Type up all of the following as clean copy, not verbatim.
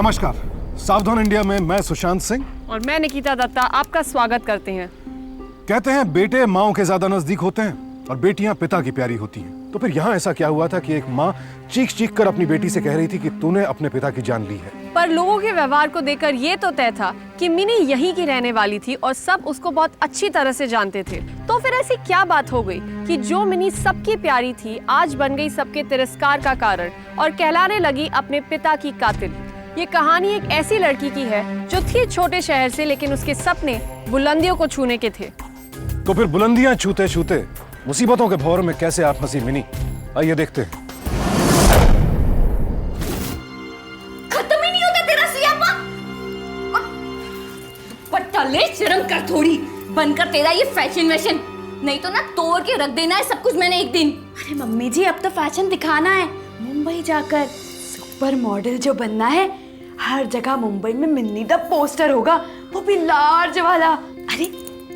नमस्कार, सावधान इंडिया में मैं सुशांत सिंह और मैं निकिता दत्ता आपका स्वागत करते हैं। कहते हैं बेटे माओ के ज्यादा नजदीक होते हैं और बेटियां पिता की प्यारी होती हैं। तो फिर यहाँ ऐसा क्या हुआ था कि एक माँ चीख चीख कर अपनी बेटी से कह रही थी कि तूने अपने पिता की जान ली है। पर लोगों के व्यवहार को देखकर ये तो तय था कि मिनी यहीं की रहने वाली थी और सब उसको बहुत अच्छी तरह से जानते थे। तो फिर ऐसी क्या बात हो गई कि जो मिनी सबकी प्यारी थी आज बन गई सबके तिरस्कार का कारण और कहलाने लगी अपने पिता की कातिल। ये कहानी एक ऐसी लड़की की है जो थी छोटे शहर से, लेकिन उसके सपने बुलंदियों को छूने के थे। तो फिर बुलंदियां छूते छूते मुसीबतों के भौर में कैसे आप फंसी मिनी, आइए देखते हैं। खत्म ही नहीं होता तेरा सियापा। दुपट्टा ले, शर्म कर थोड़ी, बनकर तेरा ये फैशन वैशन, नहीं तो ना तोड़ के रख देना है सब कुछ मैंने एक दिन। अरे मम्मी जी, अब तो फैशन दिखाना है। मुंबई जाकर सुपर मॉडल जो बनना है, हर जगह मुंबई में मिन्नी द पोस्टर होगा, वो भी लार्ज वाला। अरे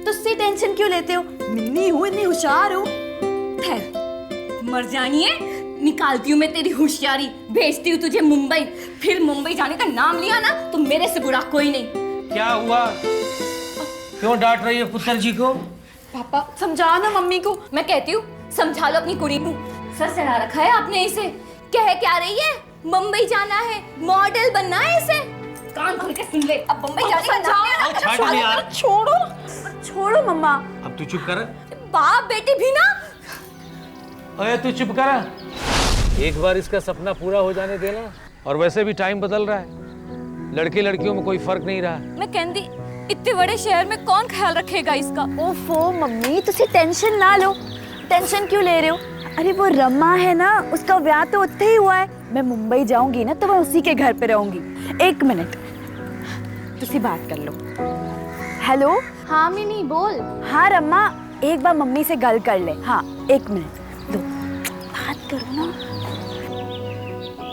तुझसे टेंशन क्यों लेते हो? मिन्नी हूँ, इतनी होशियार हूँ। ठहर, मर जानिए, निकालती हूँ मैं तेरी होशियारी, भेजती हूँ तुझे मुंबई। फिर मुंबई जाने का नाम लिया ना तो मेरे से बुरा कोई नहीं। क्या हुआ? क्यों डांट रही है पुत्र जी को? पापा समझाओ ना मम्मी को। मैं कहती हूँ समझा लो अपनी कुड़ी को। सर चढ़ा रखा है आपने इसे। कह क्या रही है? मुंबई जाना है, मॉडल बनना है इसे। कान खोल के सुन ले, अब मुंबई जाने का नाम लिया ना। छोड़ो मम्मा। अब तू चुप कर। बाप बेटी भी ना। अरे तू चुप कर। एक बार इसका सपना पूरा हो जाने देना। और वैसे भी टाइम बदल रहा है, लड़के लड़कियों में कोई फर्क नहीं रहा। मैं कहती इतने बड़े शहर में कौन ख्याल रखेगा इसका। ओफो मम्मी, तुझे टेंशन ना लो। टेंशन क्यों ले रहे हो? अरे वो रमा है ना, उसका ब्याह तो उत्ते ही हुआ है। मैं मुंबई जाऊंगी ना तो मैं उसी के घर पे रहूंगी। एक मिनट, तुसी बात कर लो। हेलो। हाँ मिनी बोल। हाँ रम्मा, एक बार मम्मी से गल कर ले। हाँ एक मिनट लो, बात करो ना।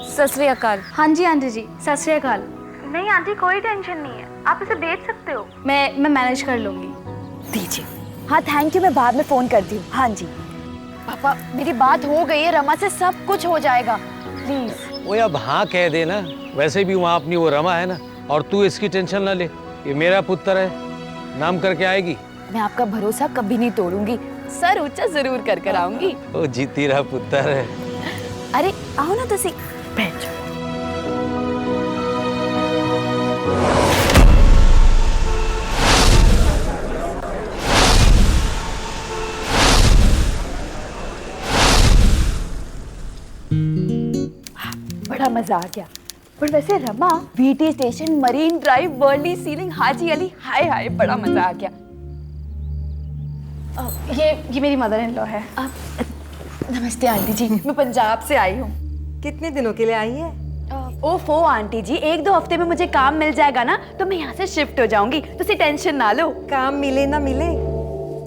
सत श्री अकाल। हाँ जी आंटी जी, सत श्री अकाल। नहीं आंटी, कोई टेंशन नहीं है, आप इसे बेच सकते हो। मैं मैनेज कर लूंगी। दीजिए। हाँ थैंक यू, मैं बाद में फोन करती हूँ। हाँ जी पापा, मेरी बात हो गई है, रमा से सब कुछ हो जाएगा, प्लीज। वो अब हाँ कह दे ना। वैसे भी वहाँ अपनी वो रमा है ना, और तू इसकी टेंशन ना ले। ये मेरा पुत्र है, नाम करके आएगी। मैं आपका भरोसा कभी नहीं तोड़ूंगी, सर ऊंचा जरूर कर आऊंगी। वो जीती रहा पुत्र है। अरे आओ ना तुसी, बैठ जाओ। बड़ा मजा आ गया। पर वैसे Rama, VT station, Marine Drive, Worli sea link, Haji Ali, हाय हाय बड़ा मजा आ गया। ये मेरी मदर इन लॉ है। नमस्ते आंटी जी, मैं पंजाब से आई हूँ। कितने दिनों के लिए आई है? ओफो आंटी जी, 1-2 हफ्ते में मुझे काम मिल जाएगा ना तो मैं यहाँ से शिफ्ट हो जाऊंगी, तुसी टेंशन ना लो। काम मिले ना मिले,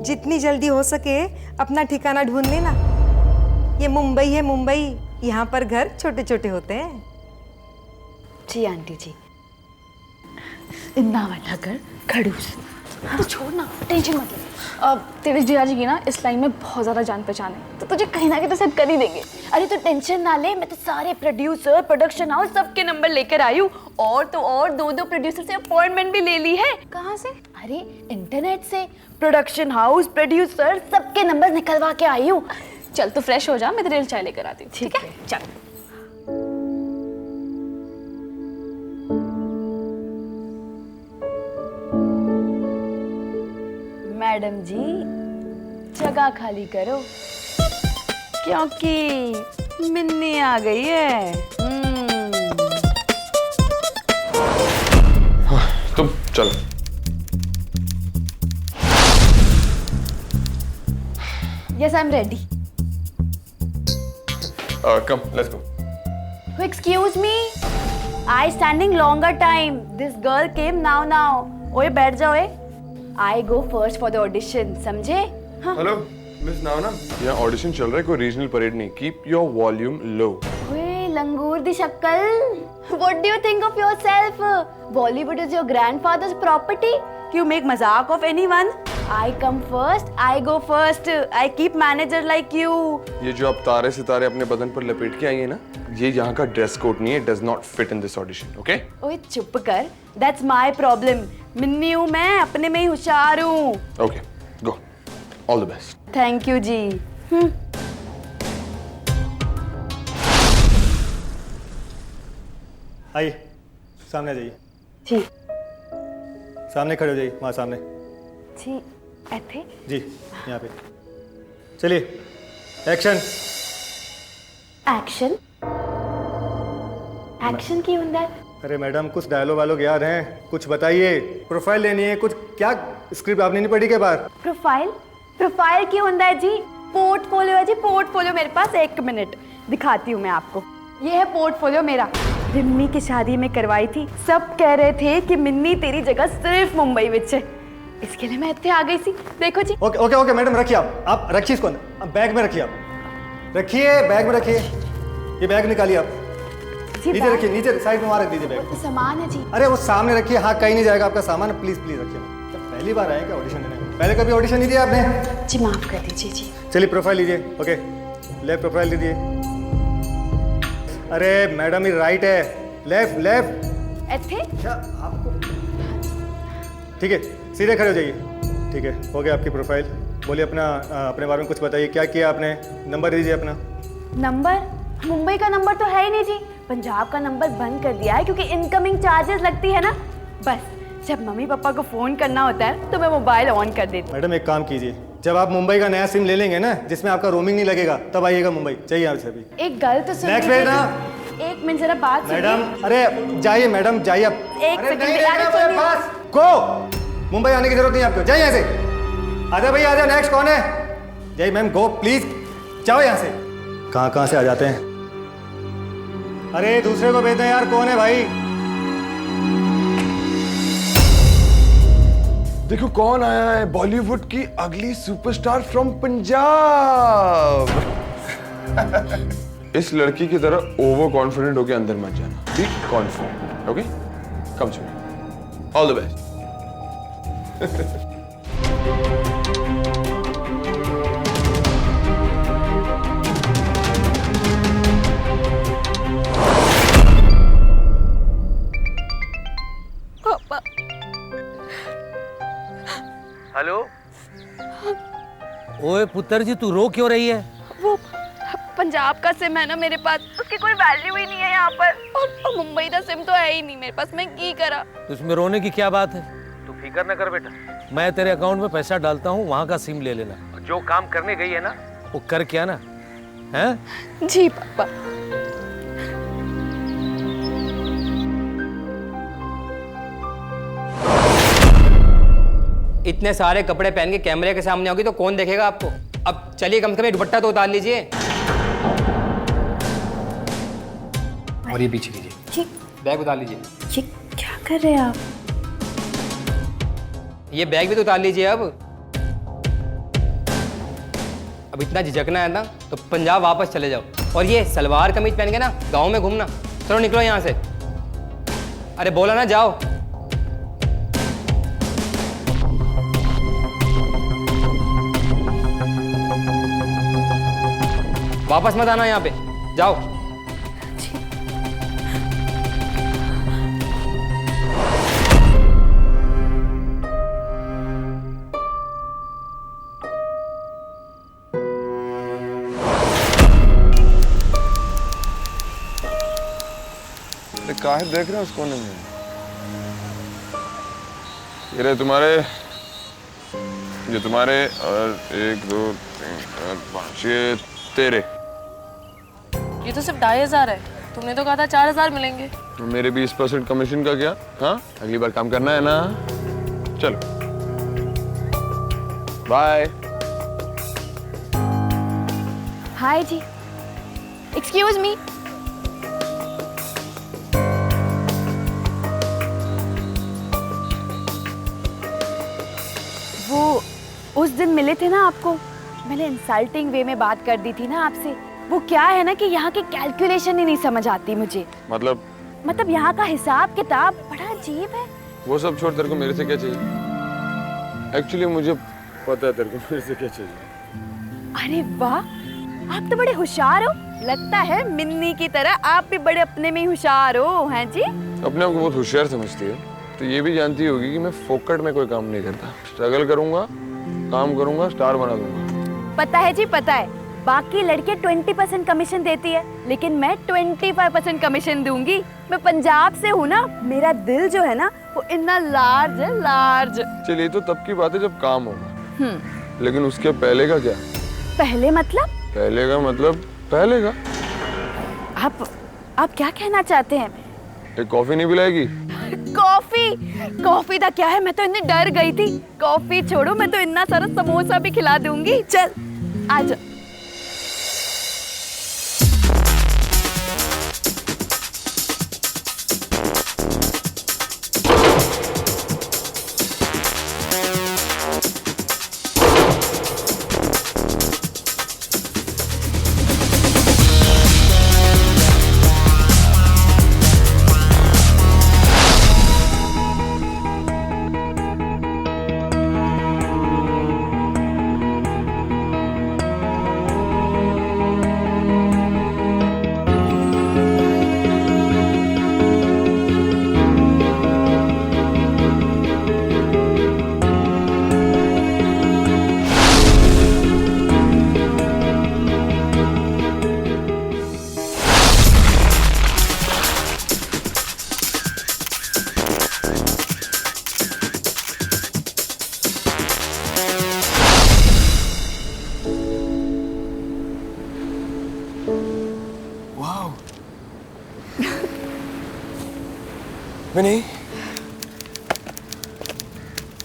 जितनी जल्दी हो सके अपना ठिकाना ढूंढ लेना। ये मुंबई है मुंबई, यहाँ पर घर छोटे छोटे होते हैं। जी आंटी जी। इतना बड़ा घर, खड़ूस। तो छोड़ ना, टेंशन मत ले। तेरे जीजाजी की ना इस लाइन में बहुत ज्यादा जान पहचान है, तो तुझे कहीं ना कहीं तो सेट कर ही देंगे। अरे तो टेंशन ना ले, मैं तो सारे प्रोड्यूसर, प्रोडक्शन हाउस सबके नंबर लेकर आई हूँ। और तो और 2-2 प्रोड्यूसर से अपॉइंटमेंट भी ले ली है। कहाँ से? अरे इंटरनेट से। प्रोडक्शन हाउस, प्रोड्यूसर सबके नंबर निकलवा के आई हूँ। चल तू फ्रेश हो जा, मैं तेरे लिए चाय लेकर आती हूँ। ठीक है चल। मैडम जी जगह खाली करो, क्योंकि मिन्नी आ गई है। तुम चलो। Yes, I'm ready. Come, let's go. Oh, excuse me. I standing longer time. This girl came now. ओए बैठ जाओ। I go first for the audition, समझे? हाँ। हेलो मिस नावना, यहाँ ऑडिशन चल रहा है, कोई रीजनल परेड नहीं। Keep your volume low. ओए लंगूर दी शक्ल, what do you think of yourself? Bollywood is your grandfather's property. You make मजाक of anyone? I come first, I go first. I keep manager like you. ये जो आप तारे सितारे अपने बदन पर लपेट के आई है ना, ये यहाँ का ड्रेस कोड नहीं है. Does not fit in this audition, okay? ओए चुप कर. That's my problem. मिन्नी हूँ मैं, अपने में ही होशियार हूँ. Okay, go. All the best. Thank you जी. आइए, सामने आ जाइए. जी. सामने खड़े हो जाइए, वहाँ सामने. जी, ऐथे? जी, यहाँ पे. चलिए, एक्शन. एक्शन? एक्शन की ਹੁੰਦਾ है? अरे मैडम, कुछ डायलॉग वालोग याद हैं? कुछ बताइए. प्रोफाइल लेनी है, कुछ क्या स्क्रिप्ट आपने नहीं पढ़ी के बाहर? प्रोफाइल? प्रोफाइल की ਹੁੰਦਾ है जी? पोर्टफोलियो है जी, पोर्टफोलियो मेरे पास. 1 मिनट दिखाती हूँ मैं आपको. ये है पोर्टफोलियो मेरा. मिन्नी की शादी में करवाई थी. सब कह रहे थे कि मिन्नी तेरी जगह सिर्फ मुंबई विच है. इसके लिए मैं इतने आ गई थी. देखो जी. ओके ओके ओके मैडम, रखिए आप रखिए इसको. अब बैग में रखिए आप. रखिए, बैग में रखिए. ये बैग निकालिए आप. नीचे रखिए, नीचे साइड में वहाँ रख दीजिए बैग. तो सामान है जी. अरे वो सामने रखिए. हाँ, कहीं नहीं जाएगा आपका सामान. प्लीज प्लीज रखिए. पहली बार आए क्या ऑडिशन देने? पहले कभी ऑडिशन नहीं दिया आपने? जी माफ कर दीजिए जी. चलिए प्रोफाइल लीजिए. ओके, लेफ्ट प्रोफाइल दीजिए. अरे मैडम, ये राइट है. Left left. ऐथे? क्या आपको? ठीक है, सीधे खड़े हो जाइए. ठीक है, हो गया आपकी प्रोफाइल. बोलिए अपने बारे में कुछ बताइए. क्या किया आपने? नंबर दीजिए अपना. नंबर? मुंबई का नंबर तो है ही नहीं जी. पंजाब का नंबर बंद कर दिया है क्योंकि इनकमिंग चार्जेस लगती है ना. बस जब मम्मी पापा को फोन करना होता है तो मैं मोबाइल ऑन कर देती हूँ. मैडम एक काम कीजिए, जब आप मुंबई का नया सिम ले लेंगे ना, जिसमें आपका रोमिंग नहीं लगेगा, तब आइएगा मुंबई. चाहिए आपसे अभी. एक गल तो सुन नेक्स्ट लीजिए. पेज ना. 1 मिनट जरा बात सुनिए. मैडम, अरे जाइए मैडम, जाइए आप. एक अरे सेकंड नहीं यार, देखना सुनिए. मेरे पास. गो. मुंबई आने की जरूरत नहीं आपको. जाइए यहाँ से. आजा भैया, आजा. नेक्स्ट कौन है? जाइए मैम, गो प्लीज. जाओ यहाँ से. कहाँ से आ जाते हैं? अरे दूसरे को भेज दें यार. कौन है भाई? देखो कौन आया है, बॉलीवुड की अगली सुपरस्टार फ्रॉम पंजाब. इस लड़की की तरह ओवर कॉन्फिडेंट होके अंदर मत जाना. Be confident, okay? Come to. All the best. पापा. हेलो. ओए पुत्र जी, तू रो क्यों रही है? वो पंजाब का सिम है ना मेरे पास, उसकी कोई वैल्यू ही नहीं है यहाँ पर. और मुंबई का सिम तो है ही नहीं मेरे पास. मैं की करा? तो इसमें रोने की क्या बात है? तू फिक्र न कर बेटा, मैं तेरे अकाउंट में पैसा डालता हूँ, वहाँ का सिम ले लेना. जो काम करने गई है ना, वो कर क्या ना. हैं? जी पापा. इतने सारे कपड़े पहन के कैमरे के सामने होगी तो कौन देखेगा आपको? अब चलिए, कम से कम दुपट्टा तो उतार लीजिए. और ये पीछे लीजिए. ठीक. बैग उतार लीजिए. ये क्या कर रहे हैं आप? ये बैग भी तो उतार लीजिए. अब इतना झिझकना है ना तो पंजाब वापस चले जाओ. और ये सलवार कमीज पहन के ना गाँव में घूमना. चलो निकलो यहाँ से. अरे बोला ना, जाओ. वापस मत आना यहाँ पे. जाओ. काहे देख रहे हो उस कोने में? ये रहे तुम्हारे और 1 2 3 4 5 ये तेरे. ये तो सिर्फ 2500 है. तुमने तो कहा था 4000 मिलेंगे. मेरे 20% कमीशन का क्या? हाँ, अगली बार काम करना है ना. चलो बाय. हाय जी. Excuse me. वो उस दिन मिले थे ना आपको, मैंने इंसल्टिंग वे में बात कर दी थी ना आपसे. वो क्या है ना कि यहाँ की कैलकुलेशन ही नहीं समझ आती मुझे. मतलब यहाँ का हिसाब किताब बड़ा अजीब है. वो सब छोड़, तेरे को मेरे से क्या चाहिए? एक्चुअली मुझे पता है तेरे को मेरे से क्या चाहिए। अरे वाह, आप तो बड़े होशियार हो। लगता है मिन्नी की तरह आप भी बड़े अपने में ही होशियार हो, हैं जी? अपने आप को बहुत होशियार समझती है, तो ये भी जानती होगी कि मैं फोकट में कोई काम नहीं करता। स्ट्रगल करूंगा, काम करूंगा, स्टार बना दूंगा। पता है जी, पता है। बाकी लड़के 20% कमीशन देती है, लेकिन मैं 25% कमीशन दूंगी। मैं पंजाब से हूँ ना, मेरा दिल जो है ना वो इतना लार्ज है, लार्ज। चलिए तो तब की बात है जब काम होगा, लेकिन उसके पहले का क्या? पहले मतलब? पहले का मतलब पहले का। आप क्या कहना चाहते हैं? एक कॉफी नहीं पिलाएगी? कॉफी का क्या है, मैं तो इतनी डर गई थी। कॉफी छोड़ो, मैं तो इतना सारा समोसा भी खिला दूंगी। चल आजा। नहीं,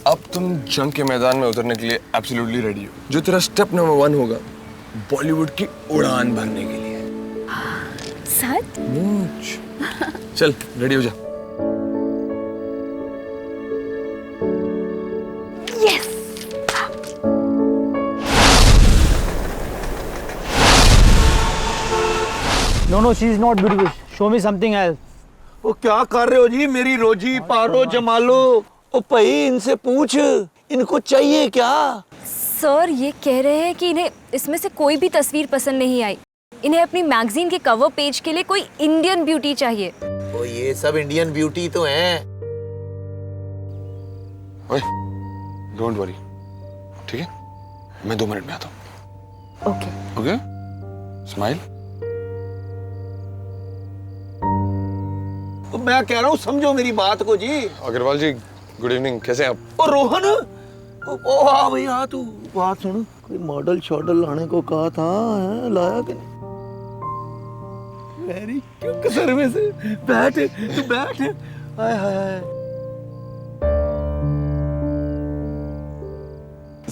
अब तुम जंग के मैदान में उतरने के लिए एब्सोल्युटली रेडी हो। जो तेरा स्टेप नंबर 1 होगा बॉलीवुड की उड़ान भरने के लिए। सच? चल रेडी हो जा। Yes. No, she is not beautiful. Show me something else. वो क्या कर रहे हो जी? मेरी रोजी पारो जमा लो। ओ भाई इनसे पूछ, इनको चाहिए क्या? सर ये कह रहे हैं कि इन्हें इसमें से कोई भी तस्वीर पसंद नहीं आई। इन्हें अपनी मैगजीन के कवर पेज के लिए कोई इंडियन ब्यूटी चाहिए। ओ ये सब इंडियन ब्यूटी तो हैं। ओए, डोंट वरी, ठीक है? मैं 2 मिनट में आता हूँ। ओके? स्माइल। मैं कह रहा हूँ समझो मेरी बात को जी। अग्रवाल जी, गुड इवनिंग, कैसे हैं आप? ओ रोहन, ओ हाँ भाई हाँ, तू बात सुन। कोई मॉडल शॉडल लाने को कहा था, लाया कि नहीं? वेरी क्यों कसर में से बैठ, तू बैठ। हाय हाय।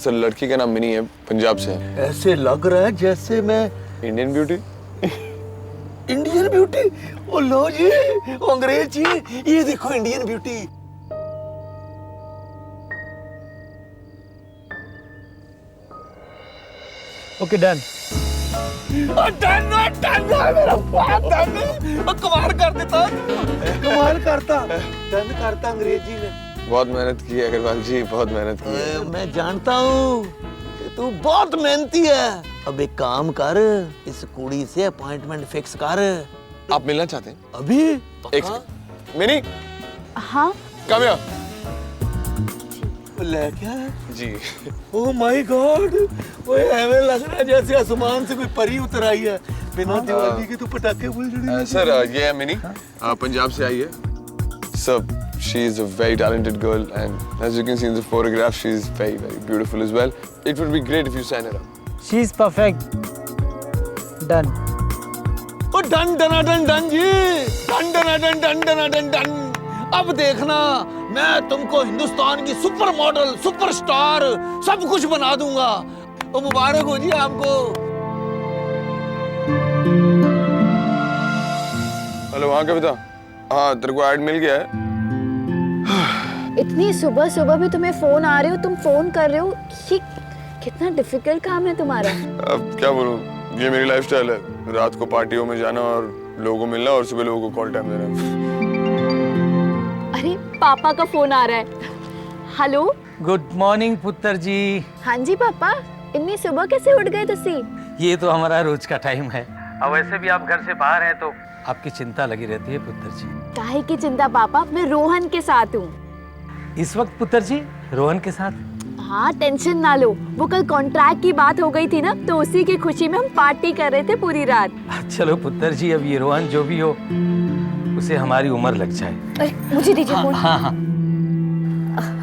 सर लड़की का नाम मिनी है, पंजाब से है। ऐसे लग रहा है जैसे मैं इंडियन ब्यूटी। Indian beauty? ओ लो जी, ओ अंग्रेज जी, ये देखो Indian beauty. Okay, done. Done मेरा बात डन। कमाल कर देता, कमाल करता, डन करता अंग्रेजी ने। बहुत मेहनत की है अग्रवाल जी, बहुत मेहनत की है। मैं जानता हूँ कि तू बहुत मेहनती है। अब एक काम कर, इस कुड़ी से अपॉइंटमेंट फिक्स कर। आप मिलना चाहते हैं? अभी? एक सेकंड। मिनी, हाँ कम हियर। ले क्या जी? ओह माय गॉड, ओए हमें लग रहा है जैसे आसमान से कोई परी उतर आई है। बिना दिवाली के तो पटाखे फूल। सर ये है मिनी, पंजाब से आई है। Sir she is a very talented girl and as you can see in the photograph she is very beautiful as well. It would be great if you sign her up. She is perfect. Done. ओ done डना done done जी, done डना done done डना done done. अब देखना मैं तुमको हिंदुस्तान की सुपर मॉडल, सुपरस्टार सब कुछ बना दूंगा। ओ मुबारक हो जी आपको। हेलो, हाँ कविता, हाँ तेरे को ऐड मिल गया है। इतनी सुबह सुबह भी तुम्हें फोन आ रहे हो, तुम फोन कर रहे हो, ये कितना डिफिकल्ट काम है तुम्हारा। अब क्या बोलूं, ये मेरी लाइफस्टाइल है। रात को पार्टियों में जाना और लोगों को मिलना और सुबह लोगों को कॉल टाइम देना। अरे पापा का फोन आ रहा है। हेलो। गुड मॉर्निंग पुत्र जी। हाँ जी पापा, इतनी सुबह कैसे उठ गए तुसी? ये तो हमारा रोज का टाइम है। और वैसे भी आप घर से बाहर हैं तो आपकी चिंता लगी रहती है पुत्र जी। काहे की चिंता पापा, मैं रोहन के साथ हूँ। इस वक्त पुत्र जी रोहन के साथ? हाँ, टेंशन ना लो, वो कल कॉन्ट्रैक्ट की बात हो गई थी ना, तो उसी की खुशी में हम पार्टी कर रहे थे पूरी रात। चलो पुत्र जी, अब ये रोहन जो भी हो उसे हमारी उम्र लग जाए। अरे मुझे दीजिए फोन। हाँ हाँ।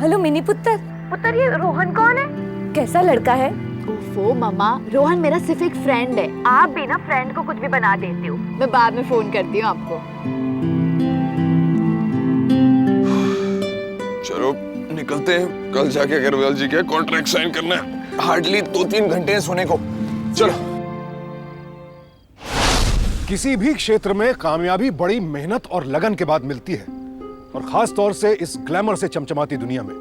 हेलो मिनी पुत्र। पुत्र, ये रोहन कौन है? कैसा लड़का है? ओफो मम्मा, रोहन मेरा सिर्फ एक फ्रेंड है। आप भी ना फ्रेंड को कुछ भी बना देती हो। मैं बाद में फोन करती हूँ आपको। चलो निकलते हैं, कल जाके अग्रवाल जी के कॉन्ट्रैक्ट साइन करना है। हार्डली 2-3 घंटे हैं सोने को। चलो। किसी भी क्षेत्र में कामयाबी बड़ी मेहनत और लगन के बाद मिलती है, और खास तौर से इस ग्लैमर से चमचमाती दुनिया में।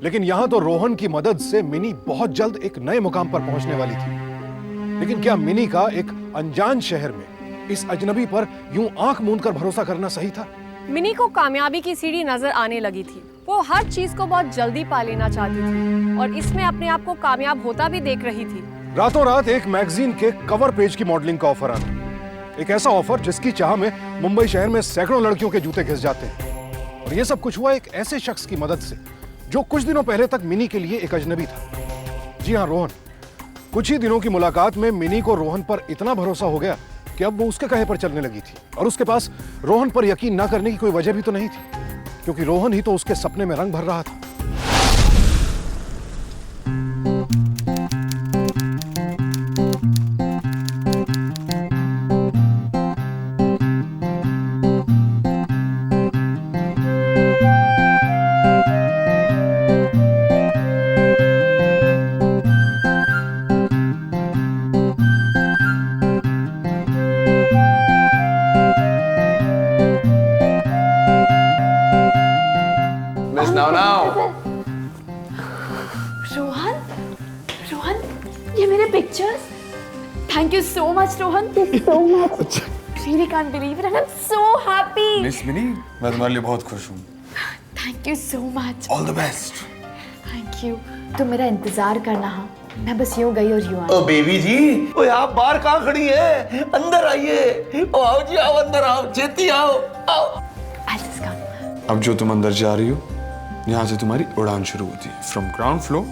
लेकिन यहां तो रोहन की मदद से मिनी बहुत जल्द एक नए मुकाम पर पहुंचने वाली थी। लेकिन क्या मिनी का एक अनजान शहर में इस अजनबी पर यूं आंख मूंद कर भरोसा करना सही था? मिनी को कामयाबी की सीढ़ी नजर आने लगी थी। वो हर चीज को बहुत जल्दी पा लेना चाहती थी और इसमें अपने आप को कामयाब होता भी देख रही थी। रातों रात एक मैगजीन के कवर पेज की मॉडलिंग का ऑफर आना, एक ऐसा ऑफर जिसकी चाह में मुंबई शहर में सैकड़ों लड़कियों के जूते घिस जाते हैं। और ये सब कुछ हुआ एक ऐसे शख्स की मदद से जो कुछ दिनों पहले तक मिनी के लिए एक अजनबी था। जी हाँ, रोहन। कुछ ही दिनों की मुलाकात में मिनी को रोहन पर इतना भरोसा हो गया कि अब वो उसके कहे पर चलने लगी थी। और उसके पास रोहन पर यकीन न करने की कोई वजह भी तो नहीं थी, क्योंकि रोहन ही तो उसके सपने में रंग भर रहा था। Thank you so much, Rohan. Thank you so much. Really can't believe it, and I'm so happy. Miss mini, मैं तुम्हारे लिए बहुत खुश हूँ। Thank you so much. All the best. Thank you. तुम मेरा इंतजार करना। हाँ, मैं बस यूँ गई और यूँ आई। ओ बेबी जी, ओ आप बाहर कहाँ खड़ी है? अंदर आइए। ओ आओ जी, आओ अंदर आओ, छेती आओ, आओ। I'll just come. अब जो तुम अंदर जा रही हो, यहाँ से तुम्हारी उड़ान शुरू होती है। फ्रॉम ग्राउंड फ्लोर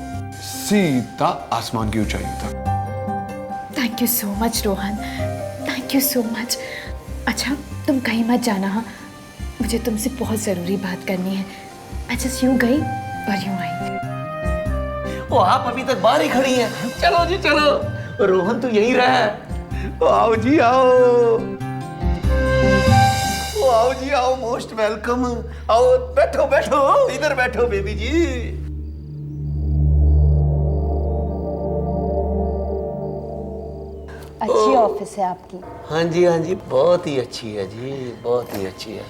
सीधा आसमान की ऊंचाइयों तक। Thank you so much, Rohan. Thank you so much. अच्छा, तुम कहीं मत जाना। हाँ, मुझे तुमसे बहुत जरूरी बात करनी है। मैं जस्ट यूँ गई और यूँ आई। ओ आप अभी तक बाहर ही खड़ी हैं। चलो जी चलो, रोहन तो यहीं रहा। ओ आओ जी आओ। ओ आओ जी आओ, मोस्ट वेलकम। आओ बैठो बैठो, इधर बैठो बेबी जी। अच्छी ऑफिस है आपकी। हाँ जी, बहुत ही अच्छी है जी, बहुत ही अच्छी है।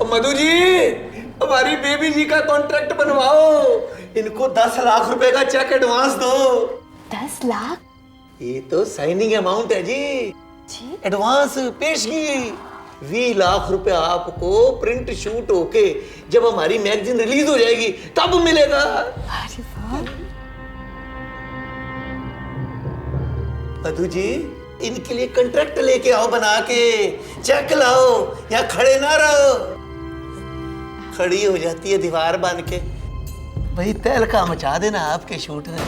मधु जी, हमारी बेबी जी का कॉन्ट्रैक्ट बनवाओ। इनको 10 लाख रुपए का चेक एडवांस दो। 10 लाख? ये तो साइनिंग अमाउंट है जी। एडवांस पेशगी। 20 लाख रुपए आपको प्रिंट शूट होके जब हमारी मैगजीन रिलीज हो जाएगी तब मिलेगा। अरे वाह। मधु जी, इनके लिए कॉन्ट्रैक्ट लेके आओ बना के। चेक लाओ, या खड़े ना रहो। खड़ी हो जाती है दीवार बन के। भाई तहलका मचा देना आपके शूट में।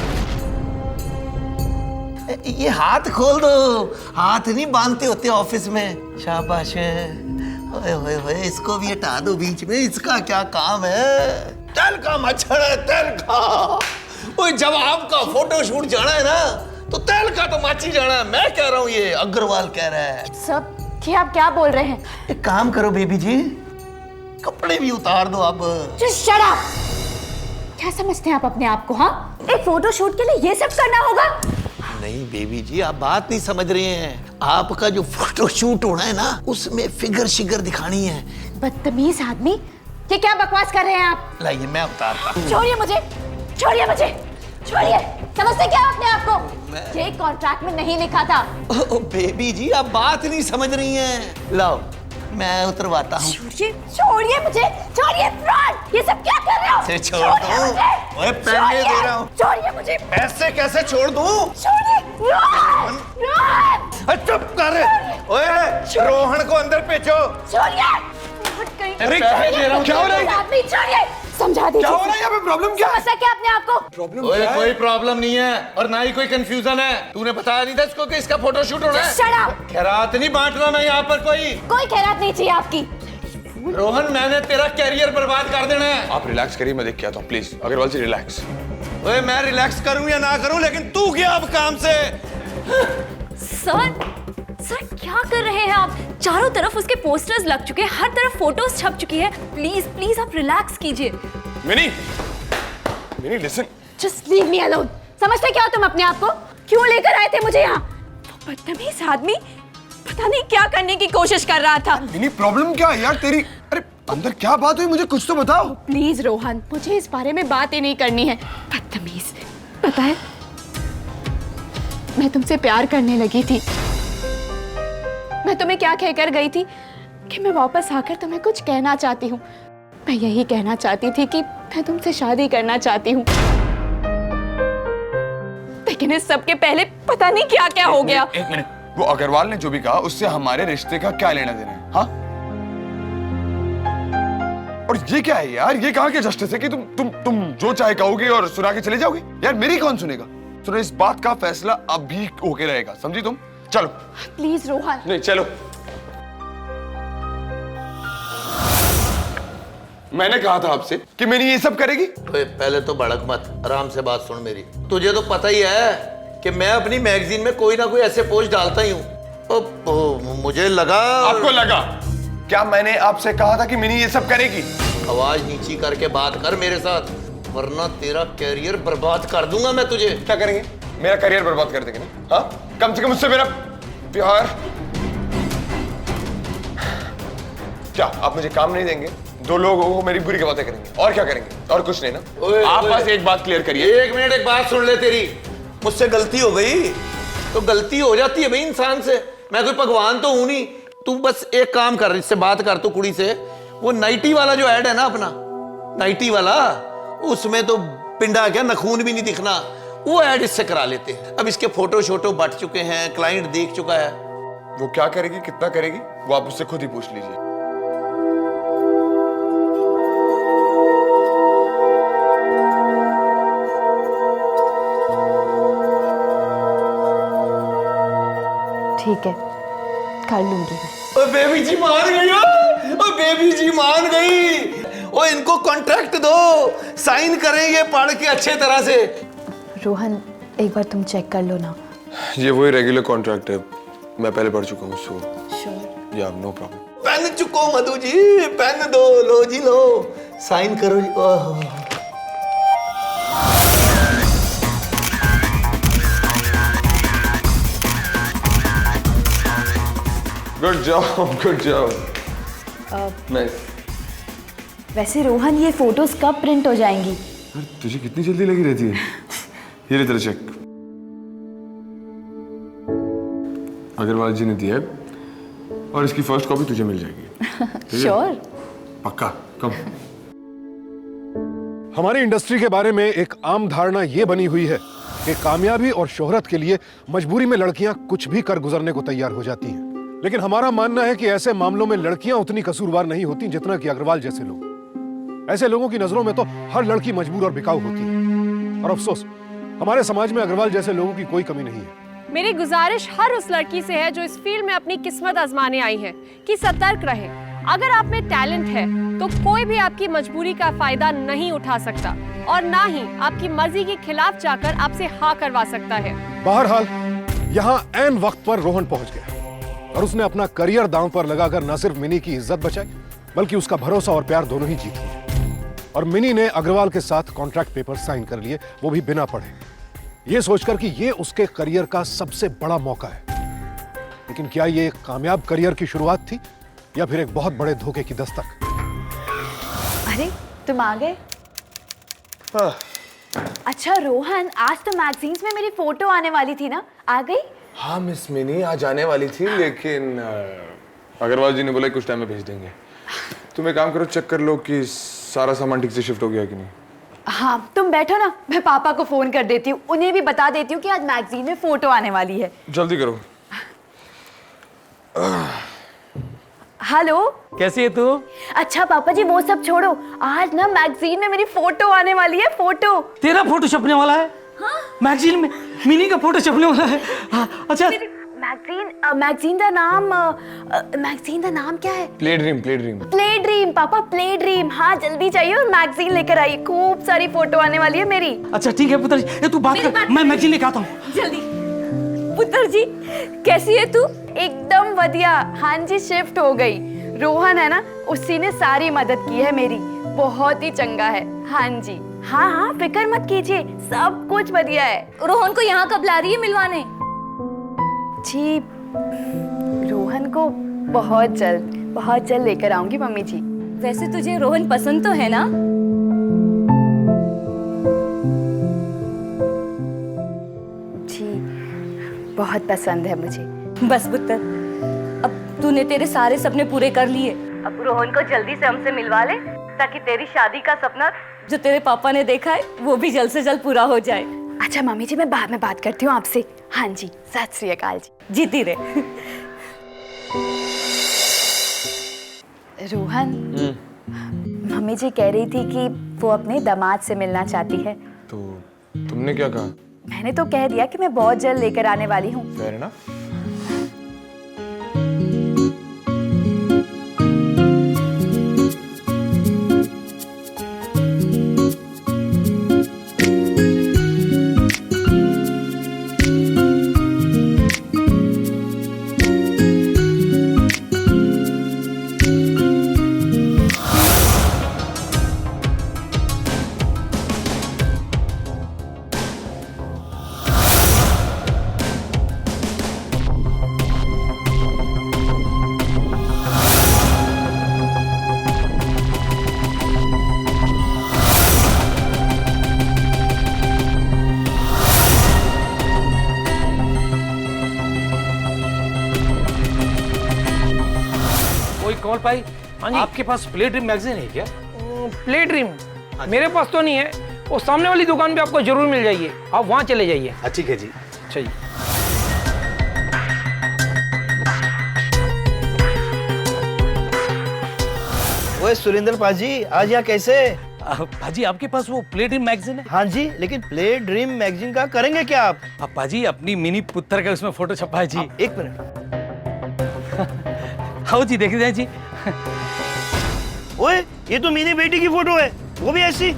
ये हाथ खोल दो। हाथ नहीं बांधते होते ऑफिस में। शाबाश। ओए ओए ओए, इसको भी हटा दो बीच में। इसका क्या काम है? तहलका मचड़ है, तहलका। ओए जब आपका फोटो शूट जाना है ना, तो तहलका तो माची जाना है। मैं कह रहा हूँ, ये अग्रवाल कह रहा है। सब कि आप क्या बोल रहे हैं? एक काम करो बेबी जी, कपड़े भी उतार दो अब। Just shut up! क्या समझते हैं आप अपने आप को? हाँ, एक फोटो शूट के लिए ये सब करना होगा? नहीं बेबी जी, आप बात नहीं समझ रहे हैं। आपका जो फोटो शूट होना है ना, उसमें फिगर शिगर दिखानी है। बदतमीज आदमी, ये क्या बकवास कर रहे हैं आप? लाइए मैं उतारता हूँ। छोड़िए मुझे, छोड़िए मुझे, छोड़िए। समझते क्या अपने आप को? ये कॉन्ट्रैक्ट में नहीं लिखा था। ओ बेबी जी, आप बात नहीं समझ रही हैं। लाओ मैं उतरवाता हूँ। छोड़िए मुझे, छोड़िए फ्रॉड, ये सब क्या कर रहे हो? से छोड़ दो। ओए पैसे दे रहा हूँ। छोड़िए मुझे। पैसे कैसे छोड़ दूँ? छोड़िए। रोहन, रोहन। चुप कर। ओए रोहन को अंदर भेजो। छोड़िए। अरे क्या हो रहा है? आदमी छोड़िए। समझा दीजिए। क्या हो रहा है यहाँ पे? प्रॉब्लम क्या है? समझा क्या अपने आप को? प्रॉब्लम क्या है? कोई प्रॉब्लम नहीं है और ना ही कोई कंफ्यूजन है। तूने बताया नहीं था इसको कि इसका फोटोशूट होना है? Shut up! खैरात नहीं बांटना मैं यहाँ पर कोई खैरात नहीं चाहिए आपकी। रोहन, मैंने तेरा कैरियर बर्बाद कर देना है। आप रिलैक्स करिए, मैं देख के आता हूँ प्लीज। Agarwal ji relax. ओए मैं रिलैक्स करूँ या ना करूँ, लेकिन तू गया अब काम से। सर क्या कर रहे हैं आप? चारों तरफ उसके पोस्टर्स लग चुके हैं, हर तरफ फोटोज छप चुकी है। प्लीज प्लीज आप रिलैक्स कीजिए। Mini listen. Just leave me alone. समझते क्या हो तुम अपने आप को? क्यों लेकर आए थे मुझे यहाँ? वो बदतमीज आदमी पता नहीं क्या करने की कोशिश कर रहा था। मिनी प्रॉब्लम क्या है यार तेरी? अरे अंदर क्या बात हुई, मुझे कुछ तो बताओ। प्लीज रोहन, मुझे इस बारे में बात ही नहीं करनी है। बदतमीज। पता है, मैं तुमसे प्यार करने लगी थी। मैं तुम्हें क्या कहकर गई थी कि मैं वापस आकर तुम्हें कुछ कहना चाहती हूँ। मैं यही कहना चाहती थी कि मैं तुमसे शादी करना चाहती हूँ, लेकिन इस सब के पहले पता नहीं क्या क्या हो गया। एक मिनट, वो अग्रवाल ने जो भी कहा उससे हमारे रिश्ते का क्या लेना देना है? हाँ? और ये क्या है यार? ये कहाँ के जस्टिस है कि तुम जो चाहे कहोगे और सुना के चले जाओगे? यार मेरी कौन सुनेगा? सुनो, इस बात का फैसला अभी होके रहेगा, समझी तुम? चलो। प्लीज रोहन। नहीं चलो। मैंने कहा था आपसे कि मैंने ये सब करेगी। पहले तो भड़क मत, आराम से बात सुन मेरी। तुझे तो पता ही है कि मैं अपनी मैगजीन में कोई ना कोई ऐसे पोस्ट डालता ही हूँ। मुझे लगा। आपको लगा? क्या मैंने आपसे कहा था कि मिनी ये सब करेगी? आवाज नीची करके बात कर मेरे साथ, वरना तेरा कैरियर बर्बाद कर दूंगा मैं तुझे। क्या करेंगे? मेरा कैरियर बर्बाद कर देंगे ना? हाँ? कम से कम मुझसे मेरा प्यार। क्या आप मुझे काम नहीं देंगे? दो लोगों को मेरी बुरी बातें करेंगे और क्या करेंगे? और कुछ नहीं ना? आप बस एक बात क्लियर करिए। एक मिनट, एक बात सुन ले तेरी। मुझसे गलती हो गई तो गलती हो जाती है भाई इंसान से। मैं कोई भगवान तो हूं नहीं। तू बस एक काम कर, इससे बात कर तू कुड़ी से। वो नाइटी वाला जो ऐड है ना अपना, नाइटी वाला, उसमें तो पिंडा क्या नखून भी नहीं दिखना। वो ऐड इससे करा लेते हैं। अब इसके फोटो शोटो बट चुके हैं, क्लाइंट देख चुका है। वो क्या करेगी, कितना करेगी, वो आप उससे खुद ही पूछ लीजिए। ठीक है, कर लूंगी मैं। ओ बेबी जी मान गई। ओ बेबी जी मान गई। ओ इनको कॉन्ट्रैक्ट दो, साइन करेंगे पढ़ के अच्छे तरह से। रोहन, एक बार तुम चेक कर लो ना। ये वही रेगुलर कॉन्ट्रैक्ट है, मैं पहले पढ़ चुका हूँ। So sure? या नो प्रॉब्लम। पेन चुको मधु जी, पेन दो, लो जी लो, साइन करो जी। Oh good job, good job. Nice. वैसे रोहन, ये फोटोज कब प्रिंट हो जाएंगी? तुझे कितनी जल्दी लगी रहती है। ये ले तेरा चेक, अग्रवाल जी ने दिया है, और इसकी फर्स्ट कॉपी तुझे मिल जाएगी। श्योर? पक्का, कम। हमारी इंडस्ट्री के बारे में एक आम धारणा ये बनी हुई है कि कामयाबी और शोहरत के लिए मजबूरी में लड़कियां कुछ भी कर गुजरने को तैयार हो जाती हैं। लेकिन हमारा मानना है कि ऐसे मामलों में लड़कियां उतनी कसूरवार नहीं होती जितना कि अग्रवाल जैसे लोग। ऐसे लोगों की नजरों में तो हर लड़की मजबूर और बिकाऊ होती है, और अफसोस हमारे समाज में अग्रवाल जैसे लोगों की कोई कमी नहीं है। मेरी गुजारिश हर उस लड़की से है जो इस फील्ड में अपनी किस्मत आजमाने आई है कि सतर्क रहे। अगर आप में टैलेंट है तो कोई भी आपकी मजबूरी का फायदा नहीं उठा सकता, और ना ही आपकी मर्जी के खिलाफ जाकर आपसे हाँ करवा सकता है। बहरहाल यहाँ ऐन वक्त पर रोहन पहुंच गया, और उसने अपना करियर दांव पर लगाकर न सिर्फ मिनी की इज्जत बचाई, बल्कि उसका भरोसा और प्यार दोनों ही जीत लिए। और मिनी ने अग्रवाल के साथ कॉन्ट्रैक्ट पेपर साइन कर लिए, वो भी बिना पढ़े, ये सोचकर कि ये उसके करियर का सबसे बड़ा मौका है। लेकिन क्या ये एक कामयाब करियर की शुरुआत थी, या फिर एक बहुत बड़े धोखे की दस्तक? अरे तुम आ गए। अच्छा रोहन, आज तो मैगजीन्स में मेरी फोटो आने वाली थी ना, आ गई? हाँ मिस मिनी आज आने वाली थी, लेकिन अग्रवाल जी ने बोला कुछ टाइम में भेज देंगे। तुम एक काम करो, चेक कर लो कि सारा सामान ठीक से शिफ्ट हो गया कि नहीं। हाँ तुम बैठो ना, मैं पापा को फोन कर देती हूँ, उन्हें भी बता देती हूँ कि आज मैगजीन में फोटो आने वाली है। जल्दी करो। हेलो, कैसी है तू? अच्छा पापा जी वो सब छोड़ो, आज ना मैगजीन में मेरी फोटो आने वाली है। फोटो तेरा फोटो छपने वाला है? हाँ? मैगजीन में मिनी का फोटो छपने वाला है? हाँ, अच्छा मैगजीन का नाम क्या है? Play dream. प्ले ड्रीम पापा, प्ले ड्रीम। हाँ जल्दी चाहिए और मैगजीन लेकर आइए, खूब सारी फोटो आने वाली है मेरी। अच्छा ठीक है पुत्र जी, तू बात कर, मैं मैगजीन लेकर आता हूँ। जल्दी। पुत्र जी कैसी है तू? एकदम बढ़िया। हाँ जी शिफ्ट हो गई। रोहन है ना, उसी ने सारी मदद की है मेरी, बहुत ही चंगा है। हाँ जी, हाँ फिक्र मत कीजिए, सब कुछ बढ़िया है। रोहन को यहाँ कब ला रही है मिलवाने? जी रोहन को बहुत जल्द लेकर आऊंगी मम्मी जी। वैसे तुझे रोहन पसंद तो है ना? जी बहुत पसंद है मुझे। बस पुत्र, अब तूने तेरे सारे सपने पूरे कर लिए। अब रोहन को जल्दी से हमसे मिलवा ले, ताकि तेरी शादी का सपना जो तेरे पापा ने देखा है वो भी जल्द से जल्द पूरा हो जाए। अच्छा मम्मी जी, मैं बाद में बात करती हूँ आपसे। हाँ जी, सत श्री अकाल जी। जीती रहे। रोहन, मम्मी जी कह रही थी कि वो अपने दामाद से मिलना चाहती है। तो तुमने क्या कहा? मैंने तो कह दिया कि मैं बहुत जल्द लेकर आने वाली हूँ। फेयर ना? कमल भाई, आपके पास प्ले ड्रीम मैगजीन है क्या? प्ले ड्रीम मेरे पास तो नहीं है, वो सामने वाली दुकान पे आपको जरूर मिल जाएगी, आप वहाँ चले जाइए। ठीक है जी। अच्छा जी। ओए सुरेंद्र पाजी, आज यहाँ कैसे? पाजी आपके पास वो प्ले ड्रीम मैगजीन है? हाँ जी, लेकिन प्ले ड्रीम मैगजीन का करेंगे क्या आप? पाजी अपनी मिनी पुत्र का उसमें फोटो छपा है जी। एक मिनट। हाँ जी, देख रहे जी। ओए ये तो मेरी बेटी की फोटो है, वो भी ऐसी।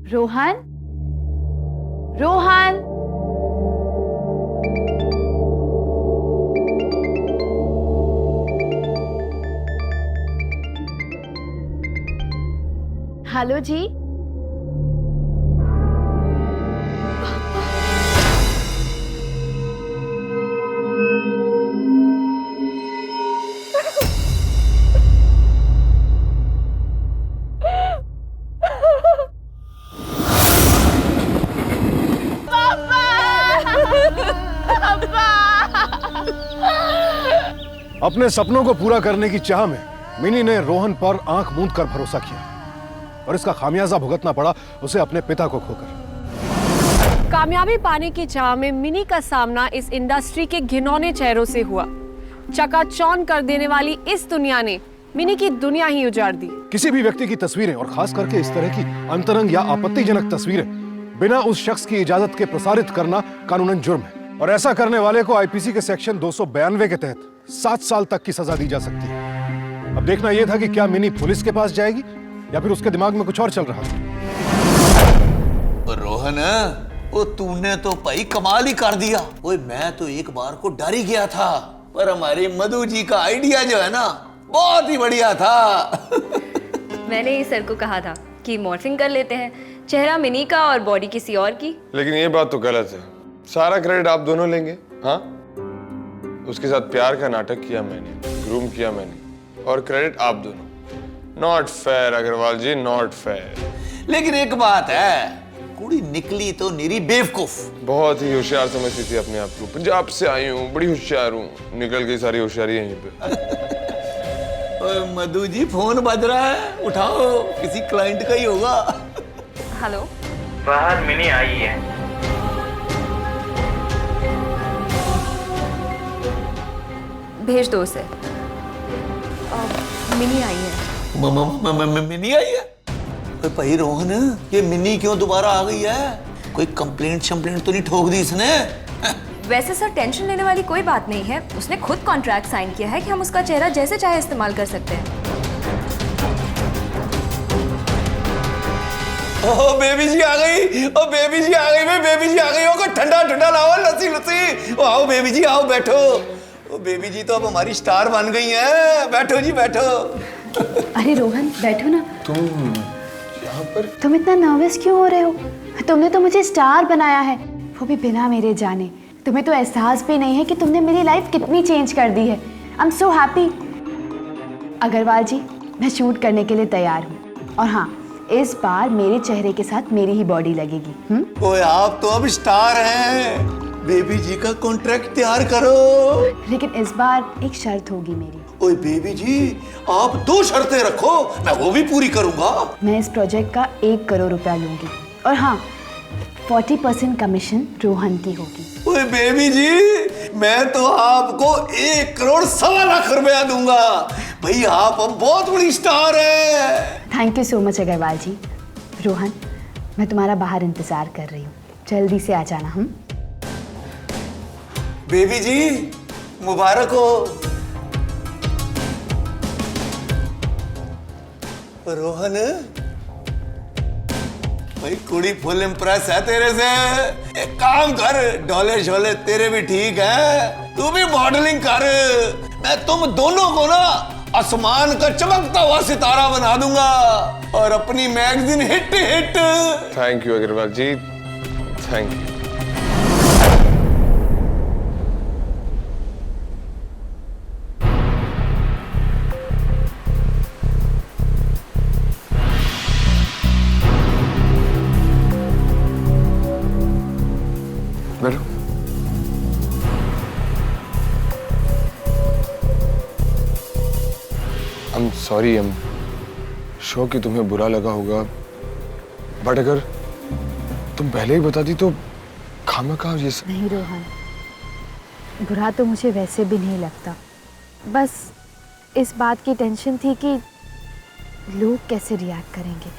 रोहन, रोहन, हेलो जी। अपने सपनों को पूरा करने की चाह में मिनी ने रोहन पर आंख मूंद कर भरोसा किया और इसका खामियाजा भुगतना पड़ा उसे अपने पिता को खोकर। कामयाबी पाने की चाह में मिनी का सामना इस इंडस्ट्री के घिनौने चेहरों से हुआ। चकाचौंध कर देने वाली इस दुनिया ने मिनी की दुनिया ही उजाड़ दी। किसी भी व्यक्ति की तस्वीरें और खास करके इस तरह की अंतरंग या आपत्तिजनक तस्वीरें बिना उस शख्स की इजाजत के प्रसारित करना कानूनन जुर्म है और ऐसा करने वाले को आईपीसी के सेक्शन 292 के तहत 7 साल तक की सजा दी जा सकती है। अब देखना यह था कि क्या मिनी पुलिस के पास जाएगी या फिर उसके दिमाग में कुछ और चल रहा था। रोहन, वो तूने तो भाई कमाल ही कर दिया। ओए मैं तो एक बार को डर ही गया था, पर हमारे मधु जी का आइडिया जो है ना बहुत ही बढ़िया था। मैंने ही सर को कहा था कि मॉर्फिंग कर लेते हैं, चेहरा मिनी का और बॉडी किसी और की। लेकिन ये बात तो गलत है, सारा क्रेडिट आप दोनों लेंगे। हाँ, उसके साथ प्यार का नाटक किया मैंने, ग्रूम किया मैंने, और क्रेडिट आप दोनों। Not fair Agarwal ji, not fair. लेकिन एक बात है, कुड़ी निकली तो निरी बेवकूफ। बहुत ही होशियार समझती थी अपने आप को। पंजाब से आई हूँ, बड़ी होशियार हूँ, निकल गई सारी होशियारी यहीं पे। ओए मधु जी, फोन बज रहा है, उठाओ, किसी क्लाइंट का ही होगा। हेलो, बाहर मिनी आई है। भेज दो उसे। मिनी आई है। मिनी आई है? ओए भाई रोहन, ये मिनी क्यों दोबारा आ गई है? कोई कंप्लेंट शम्प्लेंट तो नहीं ठोक दी इसने? वैसे सर टेंशन लेने वाली कोई बात नहीं है, उसने खुद कॉन्ट्रैक्ट साइन किया है कि हम उसका चेहरा जैसे चाहे इस्तेमाल कर सकते हैं। ओ बेबी जी आ गई, ओ बेबी जी आ गई, बेबी जी आ गई। ओ ठंडा ठंडा लाओ, लस्सी लस्सी। ओ आओ बेबी जी, आओ बैठो। ओ बेबी जी तो अब हमारी स्टार बन गई हैं। बैठो जी, बैठो। अरे रोहन, बैठो ना। तुम यहाँ पर? तुम इतना नर्वस क्यों हो रहे हो? तुमने तो मुझे स्टार बनाया है, वो भी बिना मेरे जाने। तुम्हें तो एहसास भी नहीं है कि तुमने मेरी लाइफ कितनी चेंज कर दी है। I am so happy. Agarwal ji, मैं शूट करने के लिए तैयार हूँ, और हाँ, इस बार मेरे चेहरे के साथ मेरी ही बॉडी लगेगी। ओए आप तो अब स्टार हैं, बेबी जी का कॉन्ट्रैक्ट तैयार करो। लेकिन इस बार एक शर्त होगी मेरी। ओए बेबी जी, आप 2 शर्तें रखो, मैं वो भी पूरी करूंगा। मैं इस प्रोजेक्ट का 1 करोड़ रुपया लूंगी, और हाँ, 40% कमीशन रोहन की होगी। ओए बेबी जी, मैं तो आपको 1 करोड़ 1.25 लाख रुपया दूंगा। भाई आप अब बहुत बड़ी स्टार है। Thank you so much Agarwal ji. Rohan, मैं तुम्हारा बाहर इंतजार कर रही हूँ, जल्दी से आ जाना। हम बेबी जी, मुबारक हो। रोहन, भाई कुड़ी फुल इम्प्रेस है तेरे से। एक काम कर, डोले शोले तेरे भी ठीक है, तू भी मॉडलिंग कर। मैं तुम दोनों को ना आसमान का चमकता हुआ सितारा बना दूंगा, और अपनी magazine hit hit. Thank you Agarwal ji, thank you. बैठो। I'm sorry, I'm sure कि तुम्हें बुरा लगा होगा, बट अगर तुम पहले ही बताती तो खामखा ये सब। नहीं रोहन, बुरा तो मुझे वैसे भी नहीं लगता, बस इस बात की टेंशन थी कि लोग कैसे रिएक्ट करेंगे।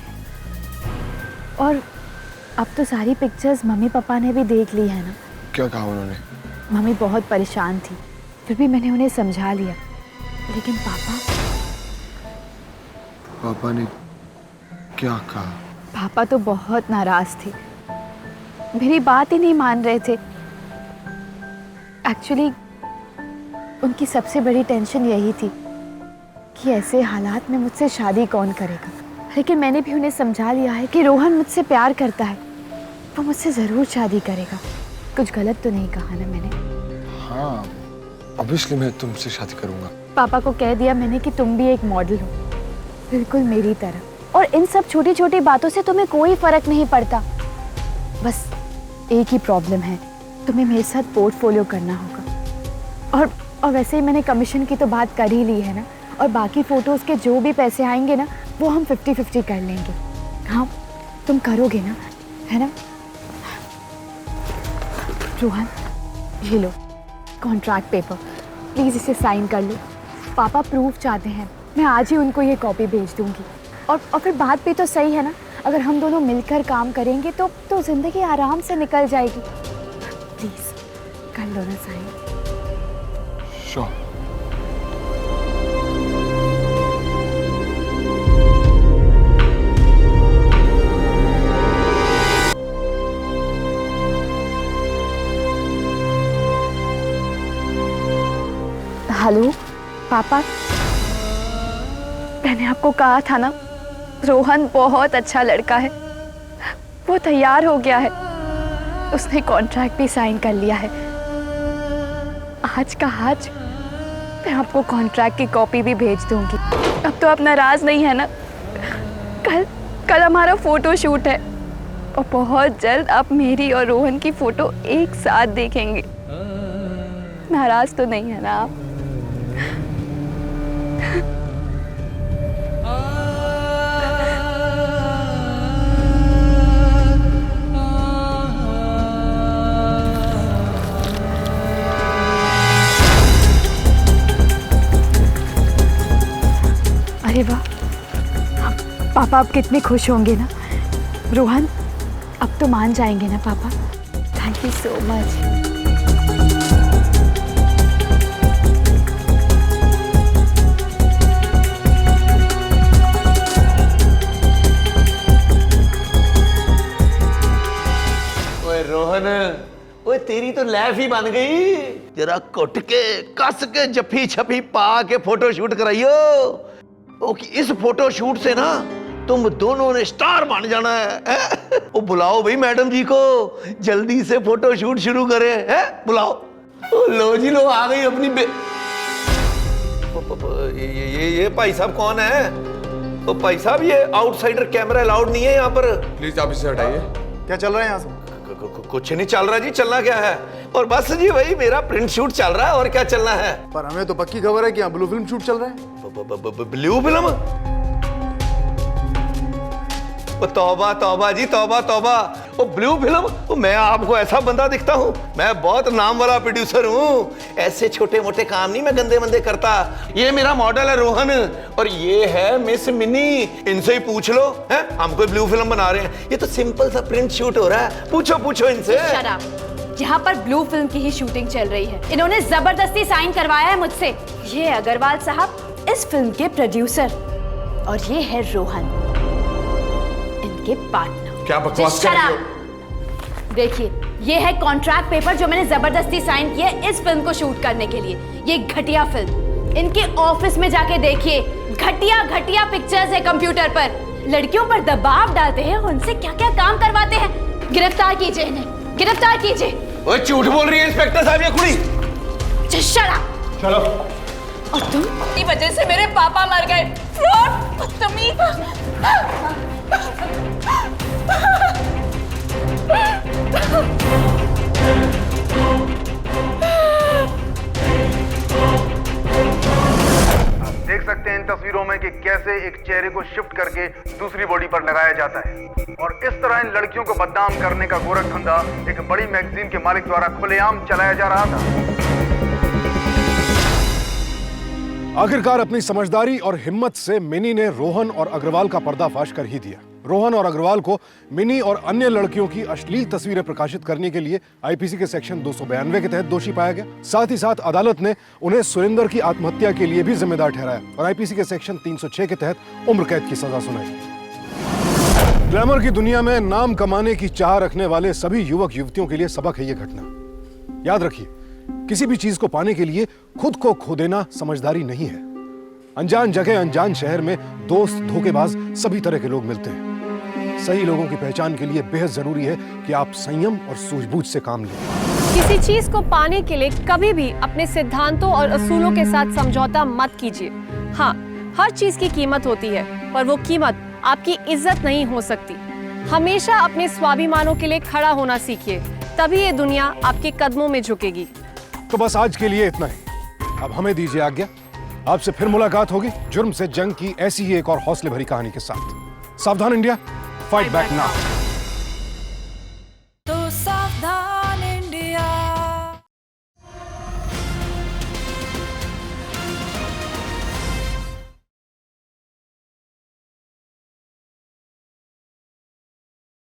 और अब तो सारी पिक्चर्स मम्मी पापा ने भी देख ली है ना। क्या कहा उन्होंने? मम्मी बहुत परेशान थी, फिर भी मैंने उन्हें समझा लिया। लेकिन पापा ने क्या कहा? पापा तो बहुत नाराज थे, मेरी बात ही नहीं मान रहे थे। एक्चुअली उनकी सबसे बड़ी टेंशन यही थी कि ऐसे हालात में मुझसे शादी कौन करेगा। लेकिन मैंने भी उन्हें समझा लिया है कि रोहन मुझसे प्यार करता है, वो मुझसे ज़रूर शादी करेगा। कुछ गलत तो नहीं कहा ना मैंने? हाँ, ऑब्वियसली मैं तुमसे शादी करूंगा। पापा को कह दिया मैंने कि तुम भी एक मॉडल हो, बिल्कुल मेरी तरह। और इन सब छोटी छोटी बातों से तुम्हें कोई फर्क नहीं पड़ता। बस एक ही प्रॉब्लम है, तुम्हें मेरे साथ पोर्टफोलियो करना होगा। और वैसे ही मैंने कमीशन की तो बात कर ही ली है ना, और बाकी फोटोज़ के जो भी पैसे आएंगे ना, वो हम 50-50 कर लेंगे। हाँ, तुम करोगे ना, है ना? रोहन, ये लो कॉन्ट्रैक्ट पेपर, प्लीज़ इसे साइन कर लो। पापा प्रूफ चाहते हैं, मैं आज ही उनको ये कॉपी भेज दूंगी। और फिर बात भी तो सही है ना, अगर हम दोनों मिलकर काम करेंगे तो जिंदगी आराम से निकल जाएगी। प्लीज कर लो ना साइन। श्योर। हेलो पापा, मैंने आपको कहा था ना, रोहन बहुत अच्छा लड़का है। वो तैयार हो गया है, उसने कॉन्ट्रैक्ट भी साइन कर लिया है। आज का आज मैं आपको कॉन्ट्रैक्ट की कॉपी भी भेज दूंगी। अब तो आप नाराज नहीं है ना? कल हमारा फोटो शूट है और बहुत जल्द आप मेरी और रोहन की फोटो एक साथ देखेंगे। नाराज तो नहीं है ना आप? अरे वाह, पापा अब कितने खुश होंगे ना। रोहन अब तो मान जाएंगे ना पापा? Thank you so much. Rohan, ओए तेरी तो लैफ ही बन गई। जरा कुट के कस के जफ्फी छपी पा के फोटो शूट कराइयो। ओ कि इस फोटो शूट से ना तुम दोनों ने स्टार बन जाना है। ओ बुलाओ भाई मैडम जी को, जल्दी से फोटो शूट शुरू करें। है बुलाओ। ओ लो जी लो, आ गई अपनी ये भाई साहब कौन है? ओ भाई साहब, ये आउटसाइडर कैमरा अलाउड नहीं है यहाँ पर। प्लीज आप इसे हटाइए। क्या चल रहा है यहाँ से? कुछ नहीं चल रहा जी, चलना क्या है? और बस जी वही मेरा प्रिंट शूट चल रहा है, और क्या चलना है? पर हमें तो पक्की खबर है कि यहाँ ब्लू फिल्म शूट चल रहा है। Blue film? तौबा तौबा जी, तौबा तौबा। वो ब्लू फिल्म? वो मैं आपको ऐसा बंदा दिखता हूँ? मैं बहुत नाम वाला प्रोड्यूसर हूँ। ऐसे छोटे मोटे काम नहीं मैं गंदे मंदे करता। ये मेरा मॉडल है रोहन, और ये है मिस मिनी। इनसे ही पूछ लो, हैं? हम कोई ब्लू फिल्म बना रहे हैं? ये तो सिंपल सा प्रिंट शूट हो रहा है। पूछो पूछो इनसे। यहाँ पर ब्लू फिल्म की ही शूटिंग चल रही है। इन्होंने जबरदस्ती साइन करवाया है मुझसे। ये अग्रवाल साहब इस फिल्म के प्रोड्यूसर, और ये है रोहन इनके पार्टनर। क्या बकवास कर रहे हो? देखिए, ये है कॉन्ट्रैक्ट पेपर जो मैंने जबरदस्ती साइन किया इस फिल्म को शूट करने के लिए। ये घटिया फिल्म इनके ऑफिस में जाके देखिए। घटिया घटिया पिक्चर्स है कंप्यूटर पर। लड़कियों पर दबाव डालते हैं, उनसे क्या क्या काम करवाते हैं। गिरफ्तार कीजिए इन्हें, गिरफ्तार कीजिए। ओए झूठ बोल रही है इंस्पेक्टर साहब ये कुड़ी। चलो। और तुम की वजह से मेरे पापा मर गए। फ्रॉड, बदतमीज। देख सकते हैं इन तस्वीरों में कि कैसे एक चेहरे को शिफ्ट करके दूसरी बॉडी पर लगाया जाता है, और इस तरह इन लड़कियों को बदनाम करने का गोरख धंधा एक बड़ी मैगजीन के मालिक द्वारा खुलेआम चलाया जा रहा था। आखिरकार अपनी समझदारी और हिम्मत से मिनी ने रोहन और अग्रवाल का पर्दाफाश कर ही दिया। रोहन और अग्रवाल को मिनी और अन्य लड़कियों की अश्लील तस्वीरें प्रकाशित करने के लिए आईपीसी के सेक्शन 292 के तहत दोषी पाया गया। साथ ही साथ अदालत ने उन्हें सुरेंद्र की आत्महत्या के लिए भी जिम्मेदार ठहराया और आईपीसी के सेक्शन 306 के तहत उम्र कैद की सजा सुनाई। ग्लैमर की दुनिया में नाम कमाने की चाह रखने वाले सभी युवक युवतियों के लिए सबक है ये घटना। याद रखिए, किसी भी चीज को पाने के लिए खुद को खो देना समझदारी नहीं है। अनजान जगह, अनजान शहर में दोस्त, धोखेबाज सभी तरह के लोग मिलते हैं। सही लोगों की पहचान के लिए बेहद जरूरी है कि आप संयम और सूझबूझ से काम लें। किसी चीज को पाने के लिए कभी भी अपने सिद्धांतों और असूलों के साथ समझौता मत कीजिए। हाँ, हर चीज की कीमत होती है, पर वो कीमत आपकी इज्जत नहीं हो सकती। हमेशा अपने स्वाभिमानों के लिए खड़ा होना सीखिए, तभी ये दुनिया आपके कदमों में झुकेगी। तो बस आज के लिए इतना ही। अब हमें दीजिए आज्ञा। आपसे फिर मुलाकात होगी जुर्म से जंग की ऐसी ही एक और हौसले भरी कहानी के साथ। सावधान इंडिया, फाइट बैक नाउ।